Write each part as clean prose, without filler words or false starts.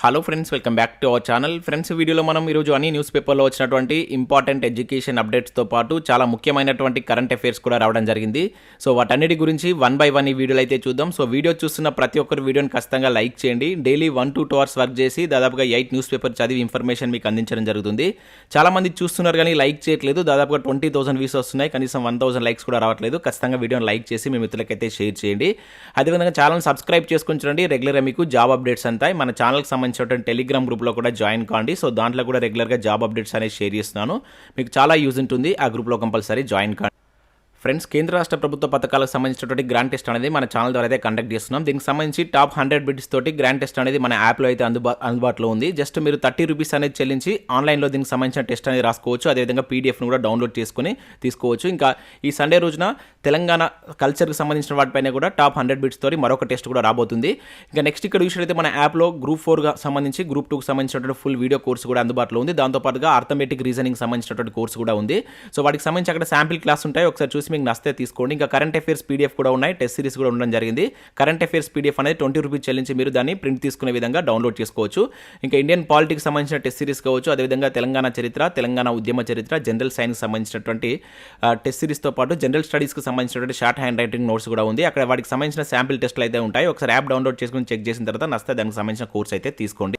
Hello friends, welcome back to our channel. Friends, వీడియోలో మనం ఈరోజు అన్ని న్యూస్ పేపర్లో వచ్చినటువంటి ఇంపార్టెంట్ ఎడ్యుకేషన్ అప్డేట్స్తో పాటు చాలా ముఖ్యమైనటువంటి కరెంట్ అఫైర్స్ కూడా రావడం జరిగింది. సో వాటన్నిటి గురించి వన్ బై వన్ ఈ వీడియోలో అయితే చూద్దాం. సో వీడియో చూస్తున్న ప్రతి ఒక్కరు వీడియోని ఖచ్చితంగా లైక్ చేయండి. డైలీ 1 to 2 hours వర్క్ చేసి దాదాపుగా 8 న్యూస్ పేపర్ చదివి ఇన్ఫర్మేషన్ మీకు అందించడం జరుగుతుంది. చాలామంది చూస్తున్నారు కానీ లైక్ చేయట్లేదు. దాదాపుగా 20,000 వ్యూస్ వస్తున్నాయి, కనీసం 1,000 లైక్స్ కూడా రావట్లేదు. ఖచ్చితంగా వీడియోని లైక్ చేసి మీ మిత్రులకైతే షేర్ చేయండి. అదేవిధంగా ఛానల్ సబ్స్క్రైబ్ చేసుకొని చూడండి. రెగ్యులర్గా మీకు జాబ్ అప్డేట్స్ అంతాయి. మన ఛానల్కి సంబంధించినటువంటి టెలిగ్రామ్ గ్రూప్లో కూడా జాయిన్ కాండి. సో దాంట్లో కూడా రెగ్యులర్గా జాబ్ అప్డేట్స్ అనేది షేర్ చేస్తున్నాను. మీకు చాలా యూజ్ ఉంటుంది. ఆ గ్రూప్లో కంపల్సరీ జాయిన్ కాండి. ఫ్రెండ్స్, కేంద్ర రాష్ట్ర ప్రభుత్వ పథకాలకు సంబంధించినటువంటి గ్రాండ్ టెస్ట్ అనేది మన ఛానల్ ద్వారా అయితే కండక్ట్ చేస్తున్నాం. దీనికి సంబంధించి టాప్ 100 బిట్స్ తోటి గ్రాండ్ టెస్ట్ అనేది మన యాప్లో అయితే అందుబాటులో ఉంది. జస్ట్ మీరు 30 రూపీస్ అనేది చెల్లించి ఆన్లైన్లో దీనికి సంబంధించిన టెస్ట్ అనేది రాసుకోవచ్చు. అదేవిధంగా పీడిఎఫ్ను కూడా డౌన్లోడ్ చేసుకుని తీసుకోవచ్చు. ఇంకా ఈ సండే రోజున తెలంగాణ కల్చర్కి సంబంధించిన వాటిపైన కూడా టాప్ 100 బిట్స్ తోటి మరొక టెస్ట్ కూడా రాబోతుంది. ఇంకా నెక్స్ట్ ఇక్కడ చూసినట్లయితే మన యాప్లో గ్రూప్ 4గా సంబంధించి గ్రూప్ 2కి సంబంధించినటువంటి ఫుల్ వీడియో కోర్సు కూడా అందుబాటులో ఉంది. దాంతోపాటుగా అర్థమెటిక్ రీజనింగ్ సంబంధించినటువంటి కోర్సు కూడా ఉంది. సో వాటికి సంబంధించి అక్కడ శాంపిల్ క్లాస్ ఉంటాయి. ఒకసారి చూసి మీకు నచ్చితే తీసుకోండి. ఇంకా కరెంట్ అఫైర్స్ పీడిఎఫ్ కూడా ఉన్నాయి. టెస్ట్ సిరీస్ కూడా ఉండడం జరిగింది. కరెంట్ అఫైర్స్ పీడిఎఫ్ అనేది 20 రూపీస్ చెల్లించి మీరు దాన్ని ప్రింట్ తీసుకునే విధంగా డౌన్లోడ్ చేసుకోవచ్చు. ఇంకా ఇండియన్ పాలిటిక్స్ సంబంధించిన టెస్ట్ సిరీస్ కావచ్చు, అదేవిధంగా తెలంగాణ చరిత్ర, తెలంగాణ ఉద్యమ చరిత్ర, జనరల్ సైన్స్ సంబంధించినటువంటి టెస్ట్ సిరీస్తో పాటు జనరల్ స్టడీస్కి సంబంధించినటువంటి షార్ట్ హ్యాండ్ రైటింగ్ నోట్స్ కూడా ఉంది. అక్కడ వాటికి సంబంధించిన శాంపిల్ టెస్ట్లు అయితే ఉంటాయి. ఒకసారి యాప్ డౌన్లోడ్ చేసుకుని చెక్ చేసిన తర్వాత నచ్చితే దానికి సంబంధించిన కోర్స్ అయితే తీసుకోండి.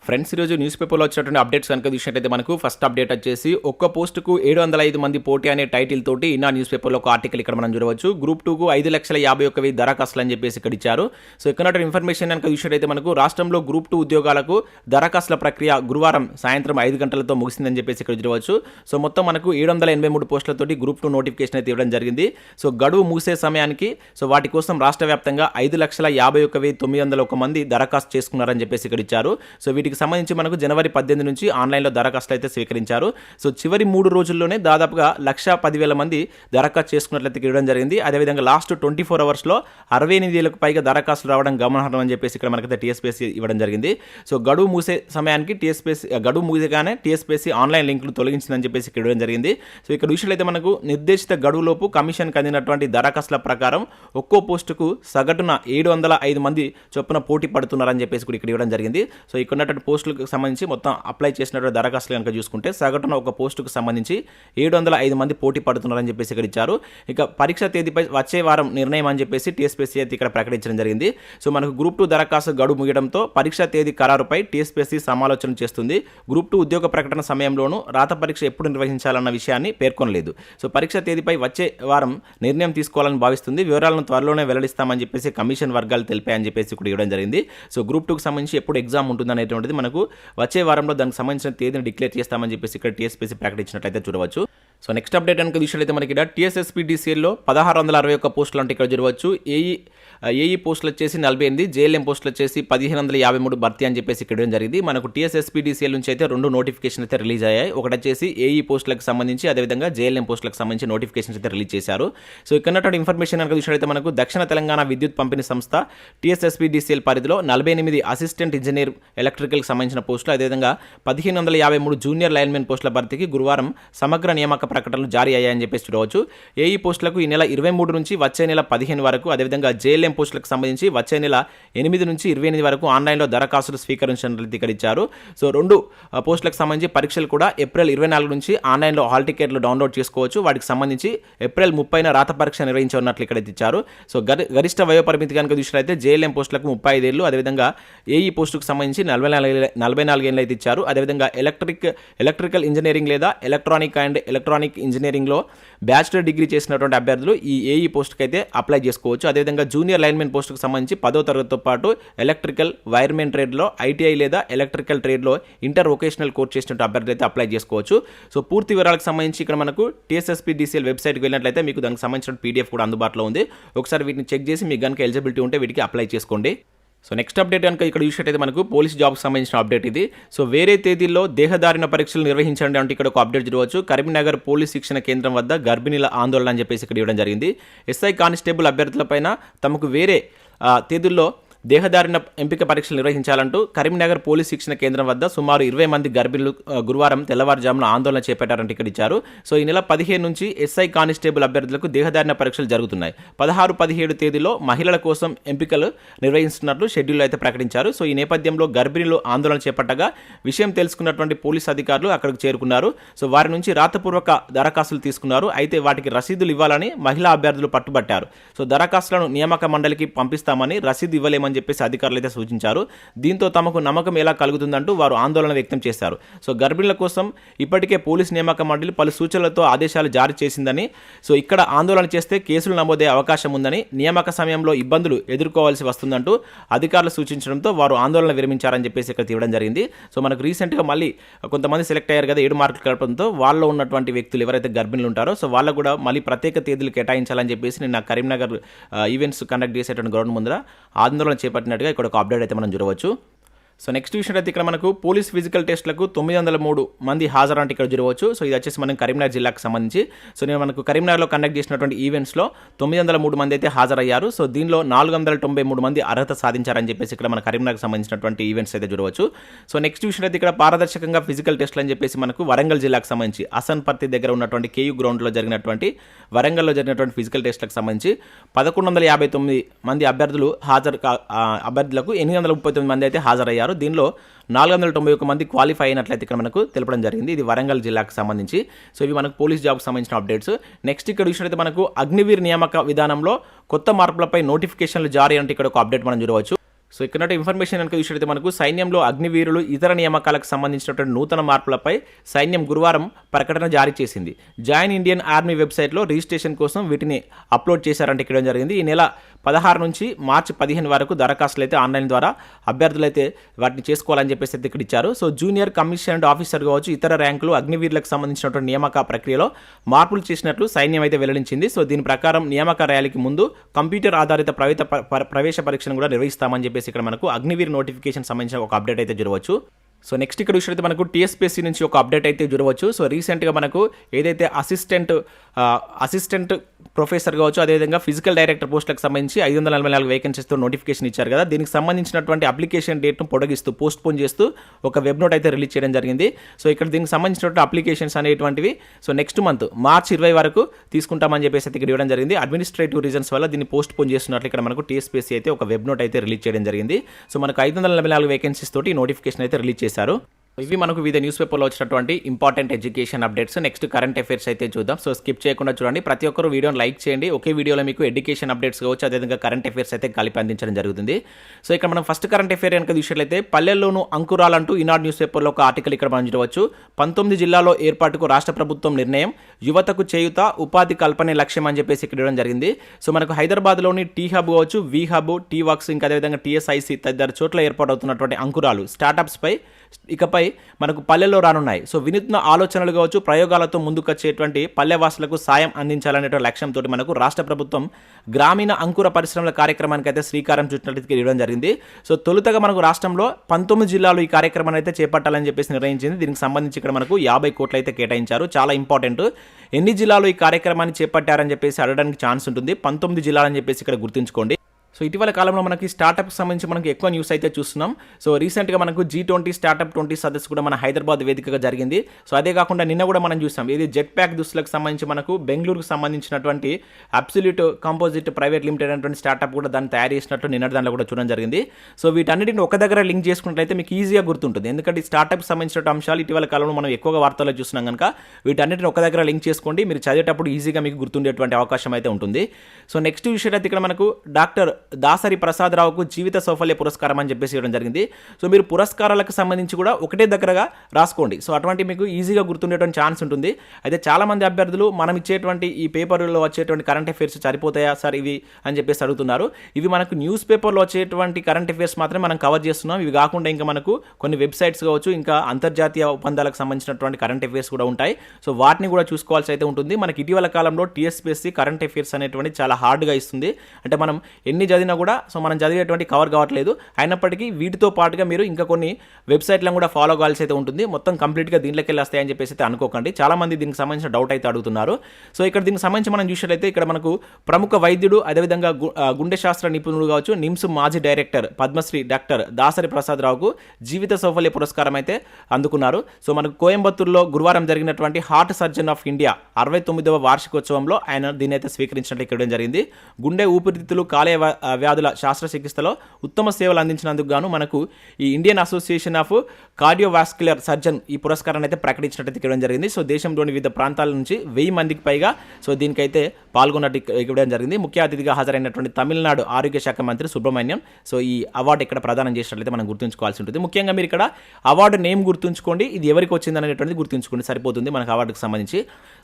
ఫ్రెండ్స్, ఈరోజు న్యూస్ పేపర్లో వచ్చినటువంటి అప్డేట్స్ కనుక చూసినట్టయితే మనకు ఫస్ట్ అప్డేట్ వచ్చేసి ఒక్క పోస్టుకు 705 మంది పోటీ అనే టైటిల్ తోటి ఇన్నా న్యూస్ పేపర్లో ఒక ఆర్టికల్ ఇక్కడ మనం చూడవచ్చు. గ్రూప్ 2కు 5,51,000 దరఖాస్తులు అని చెప్పేసి ఇక్కడ ఇచ్చారు. సో ఇక్కడ ఇన్ఫర్మేషన్ కనుక చూసినట్టయితే మనకు రాష్ట్రంలో గ్రూప్ 2 ఉద్యోగాలకు దరఖాస్తుల ప్రక్రియ గురువారం సాయంత్రం 5 గంటలతో ముగిసిందని చెప్పేసి ఇక్కడ చూడవచ్చు. సో మొత్తం మనకు 783 పోస్టులతోటి గ్రూప్ 2 నోటిఫికేషన్ అయితే ఇవ్వడం జరిగింది. సో గడువు ముగిసే సమయానికి వాటి కోసం రాష్ట్ర వ్యాప్తంగా 5,51,901 మంది దరఖాస్తు చేసుకున్నారని చెప్పేసి ఇక్కడ ఇచ్చారు. సో వీటికి సంబంధించి మనకు జనవరి 18 నుంచి ఆన్లైన్లో దరఖాస్తులు అయితే స్వీకరించారు. సో చివరి 3 రోజుల్లోనే దాదాపుగా 1,10,000 మంది దరఖాస్తు చేసుకున్నట్లయితే ఇవ్వడం జరిగింది. అదేవిధంగా లాస్ట్ 24 అవర్స్లో 68,000కు పైగా దరఖాస్తులు రావడం గమనార్హం అని చెప్పేసి ఇక్కడ మనకైతే TSPSC ఇవ్వడం జరిగింది. సో గడువు మూసే సమయానికి గడువు మూసేగానే TSPSC ఆన్లైన్ లింకులు తొలగించిందని చెప్పేసి ఇక్కడ ఇవ్వడం జరిగింది. సో ఇక్కడ విషయంలో మనకు నిర్దేశిత గడువులోపు కమిషన్కి అందినటువంటి దరఖాస్తుల ప్రకారం ఒక్కో పోస్టుకు సగటున 705 మంది చొప్పున పోటీ పడుతున్నారని చెప్పేసి కూడా ఇక్కడ ఇవ్వడం జరిగింది. సో ఇక్కడ ఉన్నటువంటి పోస్టులకు సంబంధించి మొత్తం అప్లై చేసినటువంటి దరఖాస్తులు కనుక చూసుకుంటే సగటున ఒక పోస్టుకు సంబంధించి 705 మంది పోటీ పడుతున్నారని చెప్పేసి ఇక్కడ ఇచ్చారు. ఇక పరీక్ష తేదీపై వచ్చే వారం నిర్ణయం అని చెప్పేసి TSPSC అయితే ఇక్కడ ప్రకటించడం జరిగింది. సో మనకు గ్రూప్ 2 దరఖాస్తు గడువు ముగియడంతో పరీక్ష తేదీ ఖరారుపై TSPSC సమాలోచన చేస్తుంది. గ్రూప్ 2 ఉద్యోగ ప్రకటన సమయంలోనూ రాత పరీక్ష ఎప్పుడు నిర్వహించాలన్న విషయాన్ని పేర్కొనలేదు. సో పరీక్ష తేదీపై వచ్చే వారం నిర్ణయం తీసుకోవాలని భావిస్తుంది. వివరాలను త్వరలోనే వెల్లడిస్తామని చెప్పేసి కమిషన్ వర్గాలు తెలిపాయని చెప్పేసి కూడా ఇవ్వడం జరిగింది. సో గ్రూప్ 2కి సంబంధించి ఎప్పుడు ఎగ్జామ్ ఉంటుందనేటువంటిది మనకు వచ్చే వారంలో దానికి సంబంధించిన తేదీని డిక్లేర్ చేస్తామని చెప్పేసి ఇక్కడ TSPSC ప్రకటించినట్లయితే చూడవచ్చు. సో నెక్స్ట్ అప్డేట్ కనుక చూసినట్లయితే మనకి ఇక్కడ TSSPDCLలో 1661 పోస్టులు అంటే ఇక్కడ చూడవచ్చు. ఏఈ పోస్టులు వచ్చేసి 48, JLM పోస్టులు వచ్చేసి 1553 భర్తీ అని చెప్పేసి ఇక్కడ జరిగింది. మనకు TSSPDCL నుంచి అయితే 2 నోటిఫికేషన్ అయితే రిలీజ్ అయ్యాయి. ఒకటి వచ్చేసి ఏఈ పోస్టులకు సంబంధించి, అదేవిధంగా JLM పోస్టులకు సంబంధించి నోటిఫికేషన్స్ అయితే రిలీజ్ చేశారు. సో ఇక్కడ ఉన్నటువంటి ఇన్ఫర్మేషన్ కనుక చూసినట్లయితే మనకు దక్షిణ తెలంగాణ విద్యుత్ పంపిణీ సంస్థ TSSPDCL పరిధిలో 48 అసిస్టెంట్ ఇంజనీర్ ఎలక్ట్రికల్కి సంబంధించిన పోస్టులు, అదేవిధంగా 1553 జూనియర్ లైన్మెన్ పోస్టుల భర్తీకి గురువారం సమగ్ర నియామక ప్రకటనలు జారీ అయ్యాయని చెప్పేసి చూడవచ్చు. ఏఈ పోస్టులకు ఈ నెల 23 నుంచి వచ్చే నెల 15 వరకు, అదేవిధంగా JLM పోస్టులకు సంబంధించి వచ్చే నెల 8 నుంచి 28 వరకు ఆన్లైన్లో దరఖాస్తులు స్వీకరించినట్లయితే ఇక్కడ ఇచ్చారు. సో 2 పోస్టులకు సంబంధించి పరీక్షలు కూడా ఏప్రిల్ 24 నుంచి ఆన్లైన్లో హాల్ టికెట్లు డౌన్లోడ్ చేసుకోవచ్చు. వాటికి సంబంధించి ఏప్రిల్ 30న రాత పరీక్ష నిర్వహించనున్నట్లు ఇక్కడ ఇచ్చారు. సో గరిష్ట వయోపరిమితి కనుక చూసినట్లయితే JLM పోస్టులకు 35 ఏళ్ళు, అదేవిధంగా ఏఈ పోస్టుకు సంబంధించి 44 ఏళ్ళు అయితే ఇచ్చారు. అదేవిధంగా ఎలక్ట్రికల్ ఇంజనీరింగ్ లేదా ఎలక్ట్రానిక్ ఇంజనీరింగ్లో బ్యాచిలర్ డిగ్రీ చేసినటువంటి అభ్యర్థులు ఈ ఏఈ పోస్టుకి అయితే అప్లై చేసుకోవచ్చు. అదేవిధంగా జూనియర్ లైన్మెన్ పోస్టుకు సంబంధించి 10వ తరగతితో పాటు ఎలక్ట్రికల్ వైర్మెన్ ట్రేడ్లో ITI లేదా ఎలక్ట్రికల్ ట్రేడ్లో ఇంటర్ వొకేషనల్ కోర్స్ చేసినట్టు అభ్యర్థులు అయితే అప్లై చేసుకోవచ్చు. సో పూర్తి వివరాలకు సంబంధించి ఇక్కడ మనకు TSSPDCL వెబ్సైట్కి వెళ్ళినట్లయితే మీకు దానికి సంబంధించిన PDF కూడా అందుబాటులో ఉంది. ఒకసారి వీటిని చెక్ చేసి మీకు కనుక ఎలిజిబిలిటీ ఉంటే వీటికి అప్లై చేసుకోండి. సో నెక్స్ట్ అప్డేట్ కనుక ఇక్కడ చూసినట్టయితే మనకు పోలీస్ జాబ్కి సంబంధించిన అప్డేట్ ఇది. సో వేరే తేదీల్లో దేహదారిన పరీక్షలు నిర్వహించండి అంటే ఇక్కడ ఒక అప్డేట్ చూడవచ్చు. కరీంనగర్ పోలీస్ శిక్షణ కేంద్రం వద్ద గర్భిణీల ఆందోళన అని చెప్పేసి ఇక్కడ ఇవ్వడం జరిగింది. SI కానిస్టేబుల్ అభ్యర్థులపైన తమకు వేరే తేదీల్లో దేహదారిన ఎంపిక పరీక్షలు నిర్వహించాలంటూ కరీంనగర్ పోలీస్ శిక్షణ కేంద్రం వద్ద సుమారు 20 మంది గర్భిణులు గురువారం తెల్లవారుజామున ఆందోళన చేపట్టారంటే ఇక్కడ ఇచ్చారు. సో ఈ నెల 15 నుంచి ఎస్ఐ కానిస్టేబుల్ అభ్యర్థులకు దేహదారిన పరీక్షలు జరుగుతున్నాయి. 16, 17 తేదీలో మహిళల కోసం ఎంపికలు నిర్వహిస్తున్నట్లు షెడ్యూల్ అయితే ప్రకటించారు. సో ఈ నేపథ్యంలో గర్భిణులు ఆందోళన చేపట్టగా విషయం తెలుసుకున్నటువంటి పోలీస్ అధికారులు అక్కడికి చేరుకున్నారు. సో వారి నుంచి రాతపూర్వక దరఖాస్తులు తీసుకున్నారు. అయితే వాటికి రసీదులు ఇవ్వాలని మహిళా అభ్యర్థులు పట్టుబట్టారు. సో దరఖాస్తులను నియామక మండలికి పంపిస్తామని, రసీదు ఇవ్వలేమని చెప్పేసి అధికారులు అయితే సూచించారు. దీంతో తమకు నమ్మకం ఎలా కలుగుతుందంటూ వారు ఆందోళన వ్యక్తం చేశారు. సో గర్భిణుల కోసం ఇప్పటికే పోలీస్ నియామక మండలి పలు సూచనలతో ఆదేశాలు జారీ చేసిందని, సో ఇక్కడ ఆందోళన చేస్తే కేసులు నమోదయ్యే అవకాశం ఉందని, నియామక సమయంలో ఇబ్బందులు ఎదుర్కోవాల్సి వస్తుందంటూ అధికారులు సూచించడంతో వారు ఆందోళన విరమించారని చెప్పేసి ఇక్కడ తీయడం జరిగింది. సో మనకు రీసెంట్గా మళ్ళీ కొంతమంది సెలెక్ట్ అయ్యారు కదా 7 మార్కులు కలపడంతో వాళ్ళలో ఉన్నటువంటి వ్యక్తులు ఎవరైతే గర్భిణులు ఉంటారో సో వాళ్ళకు కూడా మళ్ళీ ప్రత్యేక తేదీలు కేటాయించాలని చెప్పేసి నిన్న కరీంనగర్ ఈవెంట్స్ కండక్ట్ చేసేటువంటి గ్రౌండ్ ముందర ఆందోళన చేపట్టినట్టుగా ఇక్కడ ఒక అప్డేట్ అయితే మనం చూడవచ్చు. సో నెక్స్ట్ విషయం అయితే ఇక్కడ మనకు పోలీస్ ఫిజికల్ టెస్ట్లకు 903 మంది హాజరంటే ఇక్కడ చూడవచ్చు. సో ఇది వచ్చేసి మనం కరీంనగర్ జిల్లాకు సంబంధించి. సో నేను మనకు కరీంనగర్లో కండక్ట్ చేసినటువంటి ఈవెంట్స్లో 903 మంది అయితే హాజరయ్యారు. సో దీనిలో 493 మంది అర్హత సాధించారని చెప్పేసి ఇక్కడ మన కరీంనగర్కి సంబంధించినటువంటి ఈవెంట్స్ అయితే చూడవచ్చు. సో నెక్స్ట్ విషయం అయితే ఇక్కడ పారదర్శకంగా ఫిజికల్ టెస్ట్లు అని చెప్పేసి మనకు వరంగల్ జిల్లాకు సంబంధించి అసన్పర్తి దగ్గర ఉన్నటువంటి కేయూ గ్రౌండ్లో జరిగినటువంటి వరంగల్లో జరిగినటువంటి ఫిజికల్ టెస్ట్లకు సంబంధించి 1159 మంది అభ్యర్థులకు 839 మంది అయితే హాజరయ్యారు. దీనిలో 491 మంది క్వాలిఫై అయినట్లయితే ఇక్కడ మనకు తెలపడం జరిగింది. ఇది వరంగల్ జిల్లాకు సంబంధించి. సో ఇవి మనకు పోలీస్ జాబ్కి సంబంధించిన అప్డేట్స్. నెక్స్ట్ ఇక్కడ చూసినట్లయితే మనకు అగ్నివీర్ నియామక విధానంలో కొత్త మార్పులపై నోటిఫికేషన్లు జారీ అంటే ఇక్కడ ఒక అప్డేట్ మనం చూడవచ్చు. సో ఇక్కడ ఇన్ఫర్మేషన్ కనుక చూసినట్లయితే మనకు సైన్యంలో అగ్నివీరులు ఇతర నియామకాలకు సంబంధించినటువంటి నూతన మార్పులపై సైన్యం గురువారం ప్రకటన జారీ చేసింది. జాయిన్ ఇండియన్ ఆర్మీ వెబ్సైట్లో రిజిస్ట్రేషన్ కోసం వీటిని అప్లోడ్ చేశారంటే ఇక్కడ జరిగింది. ఈ నెల 16 నుంచి మార్చి 15 వరకు దరఖాస్తులు అయితే ఆన్లైన్ ద్వారా అభ్యర్థులు అయితే వాటిని చేసుకోవాలని చెప్పేసి అయితే ఇక్కడ ఇచ్చారు. సో జూనియర్ కమిషన్డ్ ఆఫీసర్ కావచ్చు ఇతర ర్యాంకులు అగ్నివీరులకు సంబంధించినటువంటి నియామక ప్రక్రియలో మార్పులు చేసినట్లు సైన్యం అయితే వెల్లడించింది. సో దీని ప్రకారం నియామక ర్యాలీకి ముందు కంప్యూటర్ ఆధారిత ప్రవేశ పరీక్షను కూడా నిర్వహిస్తామని చెప్పేసి ఇక్కడ మనకు అగ్నివీర్ నోటిఫికేషన్ సంబంధించిన ఒక అప్డేట్ అయితే చూడవచ్చు. సో నెక్స్ట్ ఇక్కడ చూసినట్లయితే మనకు టీఎస్పీఎస్సీ నుంచి ఒక అప్డేట్ అయితే చూడవచ్చు. సో రీసెంట్గా మనకు ఏదైతే అసిస్టెంట్ ప్రొఫెసర్ కావచ్చు అదేవిధంగా ఫిజికల్ డైరెక్టర్ పోస్టులకు సంబంధించి 544 వేకెన్సీస్తో నోటిఫికేషన్ ఇచ్చారు కదా, దీనికి సంబంధించినటువంటి అప్లికేషన్ డేట్ను పొడిగిస్తూ పోస్ట్పోన్ చేస్తూ ఒక వెబ్ నోట్ అయితే రిలీజ్ చేయడం జరిగింది. సో ఇక్కడ దీనికి సంబంధించినటువంటి అప్లికేషన్స్ అనేటువంటివి సో నెక్స్ట్ మంత్ మార్చి 20 వరకు తీసుకుంటామని చెప్పేసి అయితే ఇక్కడ ఇవ్వడం జరిగింది. అడ్మినిస్ట్రేటివ్ రీజన్స్ వల్ల దీన్ని పోస్ట్పోన్ చేస్తున్నట్లు ఇక్కడ మనకు టీఎస్పీఎస్సీ అయితే ఒక వెబ్ నోట్ అయితే రిలీజ్ చేయడం జరిగింది. సో మనకు 544 వేకెన్సీస్ తోటి నోటిఫికేషన్ అయితే రిలీజ్ చేశారు. ఇవి మనకు వివిధ న్యూస్ పేపర్లో వచ్చినటువంటి important education updates. Next current affairs అయితే చూద్దాం. సో స్కిప్ చేయకుండా చూడండి. ప్రతి ఒక్కరు వీడియోని లైక్ చేయండి. ఒకే వీడియోలో మీకు ఎడ్యుకేషన్ అప్డేట్స్ కావచ్చు అదేవిధంగా కరెంట్ అఫైర్స్ అయితే కలిపి అందించడం జరుగుతుంది. సో ఇక్కడ మనం ఫస్ట్ కరెంట్ అఫైర్ కనుక చూసినట్లయితే పల్లెల్లోనూ అంకురాలంటూ ఈనాడు న్యూస్ పేపర్లో ఒక ఆర్టికల్ ఇక్కడ మనం చూడవచ్చు. 19 జిల్లాల్లో ఏర్పాటుకు రాష్ట్ర ప్రభుత్వం నిర్ణయం, యువతకు చేయుత, ఉపాధి కల్పనే లక్ష్యం అని చెప్పేసి ఇక్కడ ఇవ్వడం జరిగింది. సో మనకు హైదరాబాద్లోని టీ హబ్ కావచ్చు, వి హబ్, టీ వర్క్స్ ఇంకా అదేవిధంగా టీఎస్ఐసి తదితర చోట్ల ఏర్పాటవుతున్నటువంటి అంకురాలు స్టార్టప్స్పై ఇకపై మనకు పల్లెల్లో రానున్నాయి. సో వినూత్న ఆలోచనలు కావచ్చు ప్రయోగాలతో ముందుకొచ్చేటువంటి పల్లెవాసులకు సాయం అందించాలనే లక్ష్యంతో మనకు రాష్ట్ర ప్రభుత్వం గ్రామీణ అంకుర పరిశ్రమల కార్యక్రమానికి అయితే శ్రీకారం చుట్టినట్టు ఇవ్వడం జరిగింది. సో తొలుతగా మనకు రాష్ట్రంలో 19 జిల్లాలు ఈ కార్యక్రమాన్ని అయితే చేపట్టాలని చెప్పేసి నిర్ణయించింది. దీనికి సంబంధించి ఇక్కడ మనకు 50 కోట్లు అయితే కేటాయించారు. చాలా ఇంపార్టెంట్. ఎన్ని జిల్లాలు ఈ కార్యక్రమాన్ని చేపట్టారని చెప్పేసి అడగడానికి ఛాన్స్ ఉంటుంది. 19 జిల్లాలని చెప్పేసి ఇక్కడ గుర్తుంచుకోండి. సో ఇటీవల కాలంలో మనకి స్టార్టప్కి సంబంధించి మనకి ఎక్కువ న్యూస్ అయితే చూస్తున్నాం. సో రీసెంట్గా మనకు G20 స్టార్టప్ 20 సదస్సు కూడా మన హైదరాబాద్ వేదికగా జరిగింది. సో అదే కాకుండా నిన్న కూడా మనం చూసాం ఇది జెట్ ప్యాక్ దుస్తులకు సంబంధించి మనకు బెంగళూరుకు సంబంధించినటువంటి అబ్సల్యూట్ కంపోజిట్ ప్రైవేట్ లిమిటెడ్ అనేటువంటి స్టార్టప్ కూడా దాన్ని తయారు చేసినట్టు నిన్న దాంట్లో కూడా చూడడం జరిగింది. సో వీటన్నిటిని ఒక దగ్గర లింక్ చేసుకున్నట్లయితే మీకు ఈజీగా గుర్తుంటుంది. ఎందుకంటే ఈ స్టార్టప్కి సంబంధించిన అంశాలు ఇటీవల కాలంలో మనం ఎక్కువగా వార్తల్లో చూస్తున్నాం కనుక వీటన్నిటిని ఒక దగ్గర లింక్ చేసుకోండి. మీరు చదివేటప్పుడు ఈజీగా మీకు గుర్తుండేటువంటి అవకాశం అయితే ఉంటుంది. సో నెక్స్ట్ విషయం అయితే ఇక్కడ మనకు డాక్టర్ దాసరి ప్రసాదరావుకు జీవిత సౌఫల్య పురస్కారం అని చెప్పేసి ఇవ్వడం జరిగింది. సో మీరు పురస్కారాలకు సంబంధించి కూడా ఒకటే దగ్గరగా రాసుకోండి. సో అటువంటి మీకు ఈజీగా గుర్తుండేటువంటి ఛాన్స్ ఉంటుంది. అయితే చాలామంది అభ్యర్థులు మనం ఇచ్చేటువంటి ఈ పేపర్లో వచ్చేటువంటి కరెంట్ అఫైర్స్ సరిపోతాయా సార్ ఇవి అని చెప్పేసి అడుగుతున్నారు. ఇవి మనకు న్యూస్ పేపర్లో వచ్చేటువంటి కరెంట్ అఫైర్స్ మాత్రమే మనం కవర్ చేస్తున్నాం. ఇవి కాకుండా ఇంకా మనకు కొన్ని వెబ్సైట్స్ కావచ్చు ఇంకా అంతర్జాతీయ ఒప్పందాలకు సంబంధించినటువంటి కరెంట్ అఫైర్స్ కూడా ఉంటాయి. సో వాటిని కూడా చూసుకోవాల్సి అయితే ఉంటుంది. మనకి ఇటీవల కాలంలో TSPSC కరెంట్ అఫైర్స్ అనేటువంటి చాలా హార్డ్గా ఇస్తుంది. అంటే మనం ఎన్ని చదివినా కూడా సో మనం చదివేటువంటి కవర్ కావట్లేదు. అయినప్పటికీ వీటితో పాటుగా మీరు ఇంకా కొన్ని వెబ్సైట్లను కూడా ఫాలో కావాల్సి అయితే ఉంటుంది. మొత్తం కంప్లీట్గా దీంట్లోకి వెళ్ళి వస్తాయని చెప్పేసి అయితే అనుకోకండి. చాలామంది దీనికి సంబంధించిన డౌట్ అయితే అడుగుతున్నారు. సో ఇక్కడ దీనికి సంబంధించి మనం చూసినట్లయితే ఇక్కడ మనకు ప్రముఖ వైద్యుడు, అదేవిధంగా గుండె శాస్త్ర నిపుణుడు కావచ్చు, నిమ్స్ మాజీ డైరెక్టర్ పద్మశ్రీ డాక్టర్ దాసరి ప్రసాదరావుకు జీవిత సౌఫల్య పురస్కారం అయితే అందుకున్నారు. సో మనకు కోయంబత్తూరులో గురువారం జరిగినటువంటి హార్ట్ సర్జన్ ఆఫ్ ఇండియా 69వ వార్షికోత్సవంలో ఆయన దీన్ని అయితే స్వీకరించినట్లు ఇక్కడ జరిగింది. గుండె, ఊపిరితిత్తులు, కాలేయ వ్యాధుల శాస్త్రచికిత్సలో ఉత్తమ సేవలు అందించినందుకు గాను మనకు ఈ Indian association of cardiovascular surgeon ఈ పురస్కారాన్ని అయితే ప్రకటించినట్టు ఇవ్వడం జరిగింది. సో దేశంలోని వివిధ ప్రాంతాల నుంచి 1000 మందికి పైగా సో దీనికైతే పాల్గొన్నట్టు ఇవ్వడం జరిగింది. ముఖ్య అతిథిగా హాజరైనటువంటి తమిళనాడు ఆరోగ్య శాఖ మంత్రి సుబ్రహ్మణ్యం సో ఈ అవార్డు ఇక్కడ ప్రదానం చేసినట్లయితే మనం గుర్తుంచుకోవాల్సి ఉంటుంది. ముఖ్యంగా మీరు ఇక్కడ అవార్డు నేమ్ గుర్తుంచుకోండి, ఇది ఎవరికి వచ్చింది అనేటువంటిది గుర్తుంచుకోండి, సరిపోతుంది మనకు అవార్డుకి సంబంధించి.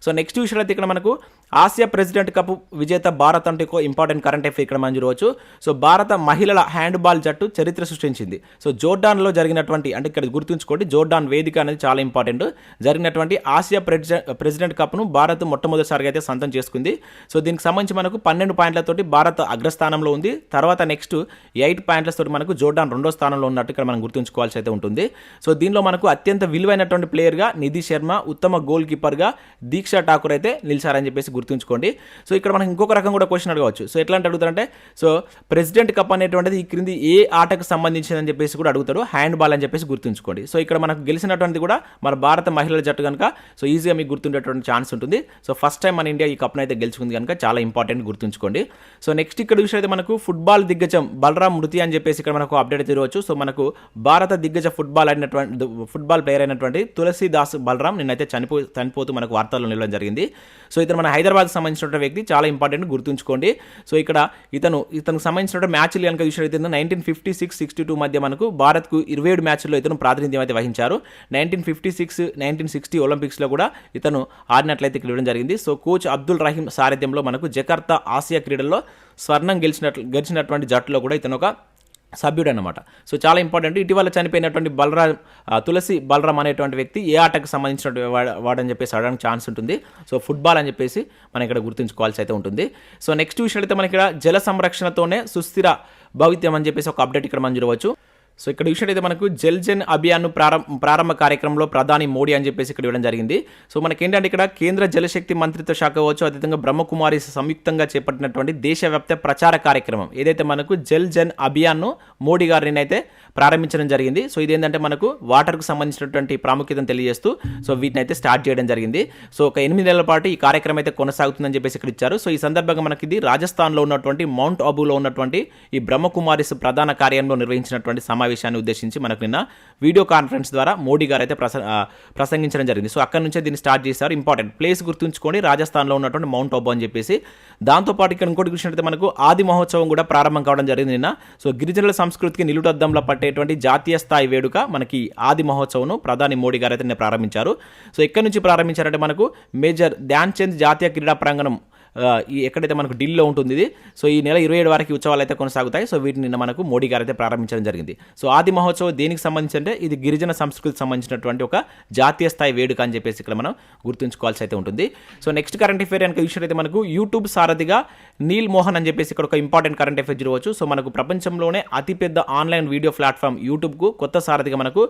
సో నెక్స్ట్ విషయం అయితే ఇక్కడ మనకు ఆసియా ప్రెసిడెంట్ కప్ విజేత భారత్ అంటే ఇంపార్టెంట్ కరెంట్ అఫేర్ ఇక్కడ మనం చూడవచ్చు. సో భారత మహిళల హ్యాండ్బాల్ జట్టు చరిత్ర సృష్టించింది. సో జోర్డాన్లో జరిగినటువంటి, అంటే ఇక్కడ గుర్తుంచుకోండి, జోర్డాన్ వేదిక అనేది చాలా ఇంపార్టెంట్, జరిగినటువంటి ఆసియా ప్రెసిడెంట్ కప్ను భారత్ మొట్టమొదటిసారిగా అయితే సొంతం చేసుకుంది. సో దీనికి సంబంధించి మనకు 12 పాయింట్లతోటి భారత్ అగ్రస్థానంలో ఉంది. తర్వాత నెక్స్ట్ 8 పాయింట్లతో మనకు జోర్డాన్ రెండో స్థానంలో ఉన్నట్టు ఇక్కడ మనం గుర్తుంచుకోవాల్సి అయితే ఉంటుంది. సో దీనిలో మనకు అత్యంత విలువైనటువంటి ప్లేయర్గా నిధి శర్మ, ఉత్తమ గోల్ కీపర్గా దీక్షా ఠాకూర్ అయితే నిలిచారని చెప్పేసి గుర్తుంచుకోండి. సో ఇక్కడ మనకి ఇంకొక రకం కూడా క్వశ్చన్ అడగవచ్చు. సో ఎట్లా అంటే అడుగుతారంటే, సో ప్రెసిడెంట్ కప్ అనేటువంటిది ఈ క్రింది ఏ ఆటకు సంబంధించిందని చెప్పేసి కూడా అడుగుతాడు, హ్యాండ్ బాల్ అని చెప్పేసి గుర్తుంచుకోండి. సో ఇక్కడ మనకు గెలిచినటువంటిది కూడా మన భారత మహిళల జట్టు కనుక సో ఈజీగా మీకు గుర్తుండేటువంటి ఛాన్స్ ఉంటుంది. సో ఫస్ట్ టైం మన ఇండియా ఈ కప్ను అయితే గెలుచుకుంది కనుక చాలా ఇంపార్టెంట్ గుర్తుంచుకోండి. సో నెక్స్ట్ ఇక్కడ విషయం అయితే మనకు ఫుట్బాల్ దిగ్గజం బలరాం మృతి అని చెప్పేసి ఇక్కడ మనకు అప్డేట్ తిరగవచ్చు. సో మనకు భారత దిగ్గజ ఫుట్బాల్ ప్లేయర్ అయినటువంటి తులసీదాస్ బలరాం నిన్నైతే చనిపోతూ మనకు వార్తల్లో నిలవడం జరిగింది. సో ఇతను మన హైదరాబాద్కి సంబంధించిన వ్యక్తి, చాలా ఇంపార్టెంట్ గుర్తుంచుకోండి. సో ఇక్కడ ఇతనికి సంబంధించిన మ్యాచ్లు కనుక విషయం 1956-62 మధ్య మనకు భారత్కు 27 మ్యాచ్ల్లో ఇతను ప్రాతినిధ్యం అయితే వహించారు. 1956-1960 ఒలింపిక్స్లో కూడా ఇతను ఆడినట్లయితే ఇవ్వడం జరిగింది. సో కోచ్ అబ్దుల్ రహీం సారథ్యంలో మనకు జకార్తా ఆసియా క్రీడల్లో స్వర్ణం గెలిచినటువంటి జట్టులో కూడా ఇతను ఒక సభ్యుడు అనమాట. సో చాలా ఇంపార్టెంట్. ఇటీవల చనిపోయినటువంటి తులసి బలరాం అనేటువంటి వ్యక్తి ఏ ఆటకు సంబంధించిన వాడని చెప్పేసి అడగడానికి ఛాన్స్ ఉంటుంది. సో ఫుట్బాల్ అని చెప్పేసి మనం ఇక్కడ గుర్తుంచుకోవాల్సి అయితే ఉంటుంది. సో నెక్స్ట్ విషయం అయితే మనకి ఇక్కడ జల సంరక్షణతోనే సుస్థిర భవిత్యం అని చెప్పేసి ఒక అప్డేట్ ఇక్కడ మనం చూడవచ్చు. సో ఇక్కడ విషయం అయితే మనకు జల్ జన్ అభియాన్ ప్రారంభ కార్యక్రమంలో ప్రధాని మోడీ అని చెప్పేసి ఇక్కడ ఇవ్వడం జరిగింది. సో మనకి ఏంటంటే ఇక్కడ కేంద్ర జలశక్తి మంత్రిత్వ శాఖ కావచ్చు, అదేవిధంగా బ్రహ్మకుమారి సంయుక్తంగా చేపట్టినటువంటి దేశవ్యాప్త ప్రచార కార్యక్రమం ఏదైతే మనకు జల్ జన్ అభియాన్ను మోడీ గారిని అయితే ప్రారంభించడం జరిగింది. సో ఇదేంటంటే మనకు వాటర్కు సంబంధించినటువంటి ప్రాముఖ్యతను తెలియజేస్తూ సో వీటిని అయితే స్టార్ట్ చేయడం జరిగింది. సో ఒక 8 నెలల పాటు ఈ కార్యక్రమం అయితే కొనసాగుతుందని చెప్పేసి ఇక్కడ ఇచ్చారు. సో ఈ సందర్భంగా మనకి ఇది రాజస్థాన్లో ఉన్నటువంటి మౌంట్ అబూలో ఉన్నటువంటి ఈ బ్రహ్మకుమారిస్ ప్రధాన కార్యంలో నిర్వహించినటువంటి సమావేశాన్ని ఉద్దేశించి మనకు నిన్న వీడియో కాన్ఫరెన్స్ ద్వారా మోడీ గారు అయితే ప్రసంగించడం జరిగింది. సో అక్కడ నుంచే దీన్ని స్టార్ట్ చేశారు. ఇంపార్టెంట్ ప్లేస్ గుర్తుంచుకోండి, రాజస్థాన్లో ఉన్నటువంటి మౌంట్ అబూ అని చెప్పేసి. దాంతోపాటు ఇక్కడ ఇంకోటి విషయం అయితే మనకు ఆది మహోత్సవం కూడా ప్రారంభం కావడం జరిగింది నిన్న. సో గిరిజనుల సంస్కృతికి నిలుటద్దంలో పట్టేటువంటి జాతీయ స్థాయి వేడుక మనకి ఆది మహోత్సవం ప్రధాని మోడీ గారు అయితే ప్రారంభించారు. సో ఎక్కడి నుంచి ప్రారంభించారంటే మనకు మేజర్ ధ్యాన్ చంద్ జాతీయ క్రీడా ప్రాంగణం ఎక్కడైతే మనకు ఢిల్లీలో ఉంటుంది ఇది. సో ఈ నెల 27 వరకు ఉత్సవాలు అయితే కొనసాగుతాయి. సో వీటిని నిన్న మనకు మోడీ గారు అయితే ప్రారంభించడం జరిగింది. సో ఆది మహోత్సవం దేనికి సంబంధించి అంటే ఇది గిరిజన సంస్కృతికి సంబంధించినటువంటి ఒక జాతీయ స్థాయి వేడుక అని చెప్పేసి ఇక్కడ మనం గుర్తుంచుకోవాల్సి అయితే ఉంటుంది. సో నెక్స్ట్ కరెంట్ అఫేర్ కనుక విషయం అయితే మనకు యూట్యూబ్ సారథిగా నీల్ మోహన్ అని చెప్పేసి ఇక్కడ ఒక ఇంపార్టెంట్ కరెంట్ అఫేర్ చూడవచ్చు. సో మనకు ప్రపంచంలోనే అతిపెద్ద ఆన్లైన్ వీడియో ప్లాట్ఫామ్ యూట్యూబ్కు కొత్త సారథిగా మనకు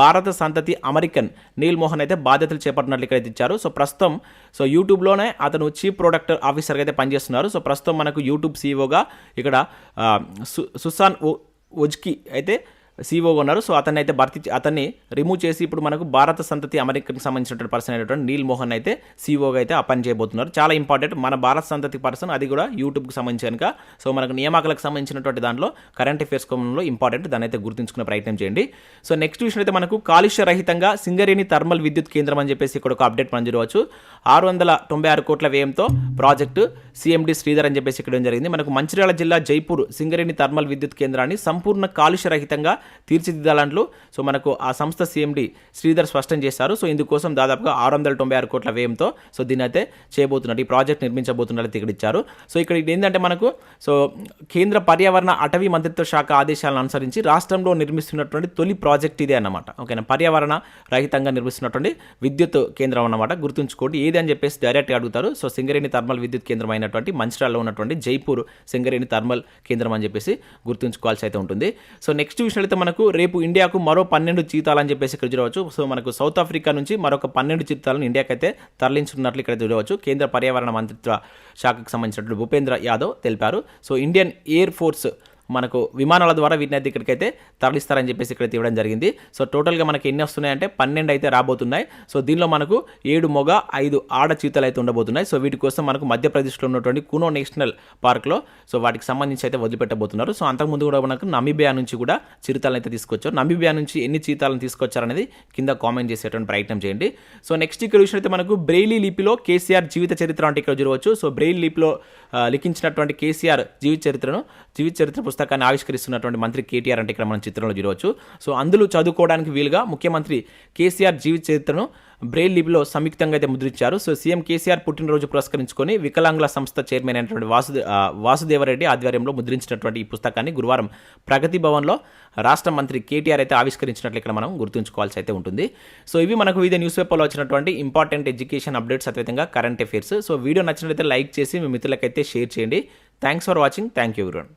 భారత సంతతి అమెరికన్ నీల్ మోహన్ అయితే బాధ్యతలు చేపట్టినట్లు ఇక్కడ ఇచ్చారు. సో ప్రస్తుతం సో యూట్యూబ్లోనే అతను చీఫ్ ప్రొడక్ట్ ఆఫీసర్గా అయితే పనిచేస్తున్నారు. సో ప్రస్తుతం మనకు యూట్యూబ్ సీఈఓగా ఇక్కడ సుసాన్ ఒజ్కి అయితే సీఈఓగా ఉన్నారు. సో అతన్ని రిమూవ్ చేసి ఇప్పుడు మనకు భారత సంతతి అమెరికన్కి సంబంధించినటువంటి పర్సన్ అయినటువంటి నీల్ మోహన్ అయితే సీఈఓగా అయితే అపాయింట్ చేయబోతున్నారు. చాలా ఇంపార్టెంట్, మన భారత సంతతి పర్సన్, అది కూడా యూట్యూబ్కి సంబంధించి కనుక. సో మనకు నియామకాలకు సంబంధించినటువంటి దాంట్లో కరెంట్ అఫేర్స్ కోణంలో ఇంపార్టెంట్, దాన్ని అయితే గుర్తుంచుకునే ప్రయత్నం చేయండి. సో నెక్స్ట్ విషయం అయితే మనకు కాలుష్య రహితంగా సింగరేణి థర్మల్ విద్యుత్ కేంద్రం అని చెప్పేసి ఇక్కడ ఒక అప్డేట్ మనం చూడవచ్చు. 696 కోట్ల వ్యయంతో ప్రాజెక్టు సిఎండి శ్రీధర్ అని చెప్పేసి ఇక్కడ జరిగింది. మనకు మంచిర్యాల జిల్లా జైపూర్ సింగరేణి థర్మల్ విద్యుత్ కేంద్రాన్ని సంపూర్ణ కాలుష్య రహితంగా తీర్చిదిద్దాలంటూ సో మనకు ఆ సంస్థ CMD శ్రీధర్ స్పష్టం చేశారు. సో ఇందుకోసం దాదాపుగా 696 కోట్ల వ్యయంతో సో దీన్ని అయితే చేయబోతున్నట్టు, ఈ ప్రాజెక్ట్ నిర్మించబోతున్నట్టు ఇక్కడ ఇచ్చారు. సో ఇక్కడ ఏంటంటే మనకు సో కేంద్ర పర్యావరణ అటవీ మంత్రిత్వ శాఖ ఆదేశాలను అనుసరించి రాష్ట్రంలో నిర్మిస్తున్నటువంటి తొలి ప్రాజెక్ట్ ఇదే అన్నమాట. ఓకేనా, పర్యావరణ రహితంగా నిర్మిస్తున్నటువంటి విద్యుత్ కేంద్రం అన్నమాట. గుర్తుంచుకోండి ఏది అని చెప్పేసి డైరెక్ట్గా అడుగుతారు. సో సింగరేణి థర్మల్ విద్యుత్ కేంద్రం అయినటువంటి మంచిర్యాలలో ఉన్నటువంటి జైపూర్ సింగరేణి థర్మల్ కేంద్రం అని చెప్పేసి గుర్తుంచుకోవాల్సి అయితే ఉంటుంది. సో నెక్స్ట్ విషయం అయితే మనకు రేపు ఇండియాకు మరో 12 చీతాలని చెప్పేసి ఇక్కడ చూడవచ్చు. సో మనకు సౌత్ ఆఫ్రికా నుంచి మరొక 12 చీతాలను ఇండియాకి అయితే తరలించుకున్నట్లు ఇక్కడ చూడవచ్చు. కేంద్ర పర్యావరణ మంత్రిత్వ శాఖకు సంబంధించినటువంటి భూపేంద్ర యాదవ్ తెలిపారు. సో ఇండియన్ ఎయిర్ ఫోర్స్ మనకు విమానాల ద్వారా వీటిని అయితే ఇక్కడికైతే తరలిస్తారని చెప్పేసి ఇక్కడ ఇవ్వడం జరిగింది. సో టోటల్గా మనకి ఎన్ని వస్తున్నాయంటే 12 అయితే రాబోతున్నాయి. సో దీనిలో మనకు 7 మగ 5 ఆడ చీతలు అయితే ఉండబోతున్నాయి. సో వీటి కోసం మనకు మధ్యప్రదేశ్లో ఉన్నటువంటి కునో నేషనల్ పార్క్లో సో వాటికి సంబంధించి అయితే వదిలిపెట్టబోతున్నారు. సో అంతకుముందు కూడా మనకు నమీబియా నుంచి కూడా చిరుతలను అయితే తీసుకొచ్చారు. నమీబియా నుంచి ఎన్ని చీతాలను తీసుకొచ్చారనేది కింద కామెంట్ చేసేటువంటి ప్రయత్నం చేయండి. సో నెక్స్ట్ ఇక్కడ విషయం అయితే మనకు బ్రెయిలీ లిపిలో కేసీఆర్ జీవిత చరిత్ర అంటే ఇక్కడ చూడవచ్చు. సో బ్రెయిలీ లిపిలో లిఖించినటువంటి కేసీఆర్ జీవిత చరిత్ర పుస్తకాన్ని ఆవిష్కరిస్తున్నటువంటి మంత్రి కేటీఆర్ అంటే ఇక్కడ మనం చిత్రంలో చూడవచ్చు. సో అందులో చదువుకోవడానికి వీలుగా ముఖ్యమంత్రి కేసీఆర్ జీవిత చరిత్రను బ్రెయిల్ లిపిలో సంయుక్తంగా అయితే ముద్రించారు. సో సీఎం కేసీఆర్ పుట్టినరోజు పురస్కరించుకొని వికలాంగుల సంస్థ చైర్మన్ అయినటువంటి వాసుదేవరెడ్డి ఆధ్వర్యంలో ముద్రించినటువంటి ఈ పుస్తకాన్ని గురువారం ప్రగతి భవన్లో రాష్ట్ర మంత్రి కేటీఆర్ అయితే ఆవిష్కరించినట్లు ఇక్కడ మనం గుర్తుంచుకోవాల్సి అయితే ఉంటుంది. సో ఇవి మనకు వివిధ న్యూస్ పేపర్లో వచ్చినటువంటి ఇంపార్టెంట్ ఎడ్యుకేషన్ అప్డేట్స్, అదేవిధంగా కరెంట్ అఫైర్స్. సో వీడియో నచ్చినట్లయితే లైక్ చేసి మీ మిత్రులకైతే షేర్ చేయండి. Thanks for watching. Thank you everyone.